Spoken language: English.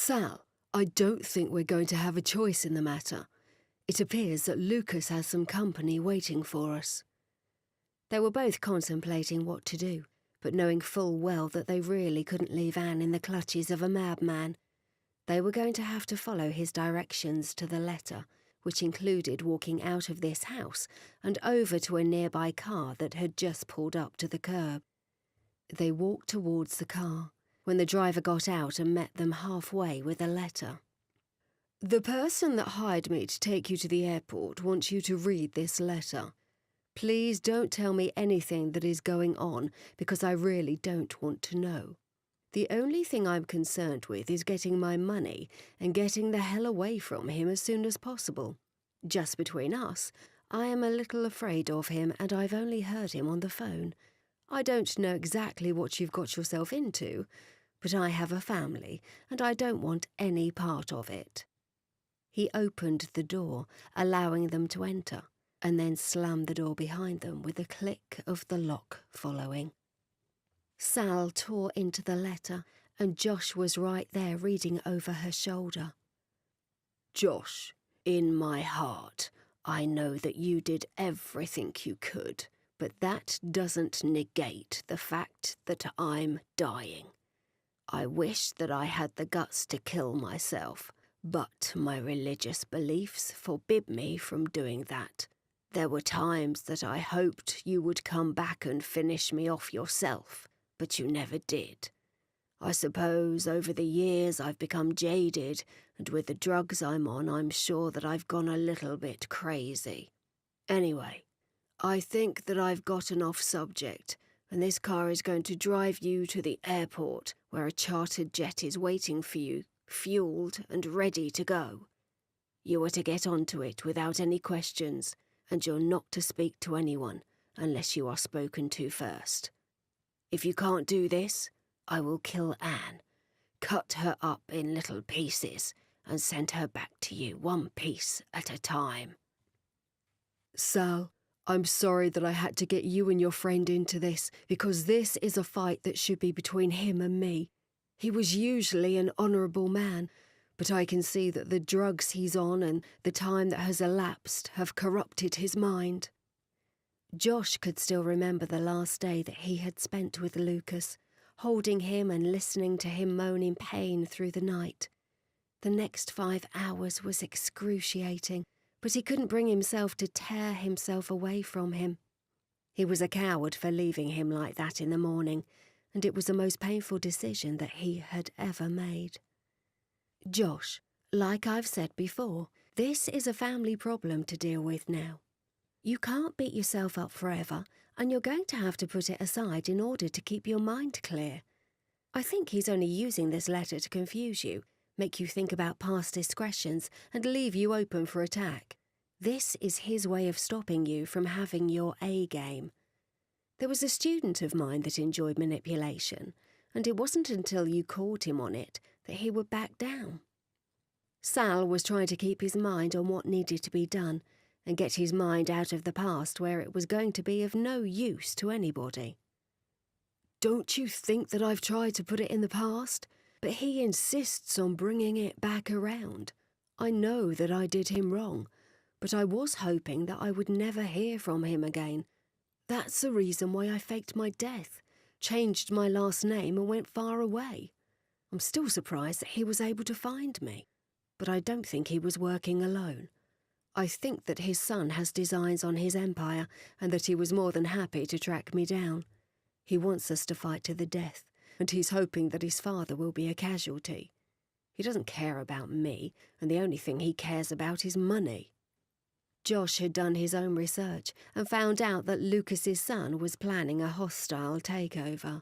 Sal, I don't think we're going to have a choice in the matter. It appears that Lucas has some company waiting for us. They were both contemplating what to do, but knowing full well that they really couldn't leave Anne in the clutches of a madman. They were going to have to follow his directions to the letter, which included walking out of this house and over to a nearby car that had just pulled up to the curb. They walked towards the car when the driver got out and met them halfway with a letter. The person that hired me to take you to the airport wants you to read this letter. Please don't tell me anything that is going on because I really don't want to know. The only thing I'm concerned with is getting my money and getting the hell away from him as soon as possible. Just between us, I am a little afraid of him and I've only heard him on the phone. I don't know exactly what you've got yourself into, but I have a family and I don't want any part of it. He opened the door, allowing them to enter, and then slammed the door behind them with a click of the lock following. Sal tore into the letter, and Josh was right there reading over her shoulder. Josh, in my heart, I know that you did everything you could, but that doesn't negate the fact that I'm dying. I wish that I had the guts to kill myself, but my religious beliefs forbid me from doing that. There were times that I hoped you would come back and finish me off yourself, but you never did. I suppose over the years I've become jaded, and with the drugs I'm on, I'm sure that I've gone a little bit crazy. Anyway, I think that I've gotten off subject, and this car is going to drive you to the airport, where a chartered jet is waiting for you, fueled and ready to go. You are to get onto it without any questions, and you're not to speak to anyone unless you are spoken to first. If you can't do this, I will kill Anne, cut her up in little pieces, and send her back to you one piece at a time. Sal, I'm sorry that I had to get you and your friend into this, because this is a fight that should be between him and me. He was usually an honourable man, but I can see that the drugs he's on and the time that has elapsed have corrupted his mind. Josh could still remember the last day that he had spent with Lucas, holding him and listening to him moan in pain through the night. The next 5 hours was excruciating, but he couldn't bring himself to tear himself away from him. He was a coward for leaving him like that in the morning, and it was the most painful decision that he had ever made. Josh, like I've said before, this is a family problem to deal with now. You can't beat yourself up forever, and you're going to have to put it aside in order to keep your mind clear. I think he's only using this letter to confuse you, make you think about past discretions, and leave you open for attack. This is his way of stopping you from having your A game. There was a student of mine that enjoyed manipulation, and it wasn't until you called him on it that he would back down. Sal was trying to keep his mind on what needed to be done, and get his mind out of the past where it was going to be of no use to anybody. Don't you think that I've tried to put it in the past? But he insists on bringing it back around. I know that I did him wrong, but I was hoping that I would never hear from him again. That's the reason why I faked my death, changed my last name and went far away. I'm still surprised that he was able to find me, but I don't think he was working alone. I think that his son has designs on his empire and that he was more than happy to track me down. He wants us to fight to the death, and he's hoping that his father will be a casualty. He doesn't care about me, and the only thing he cares about is money. Josh had done his own research and found out that Lucas's son was planning a hostile takeover.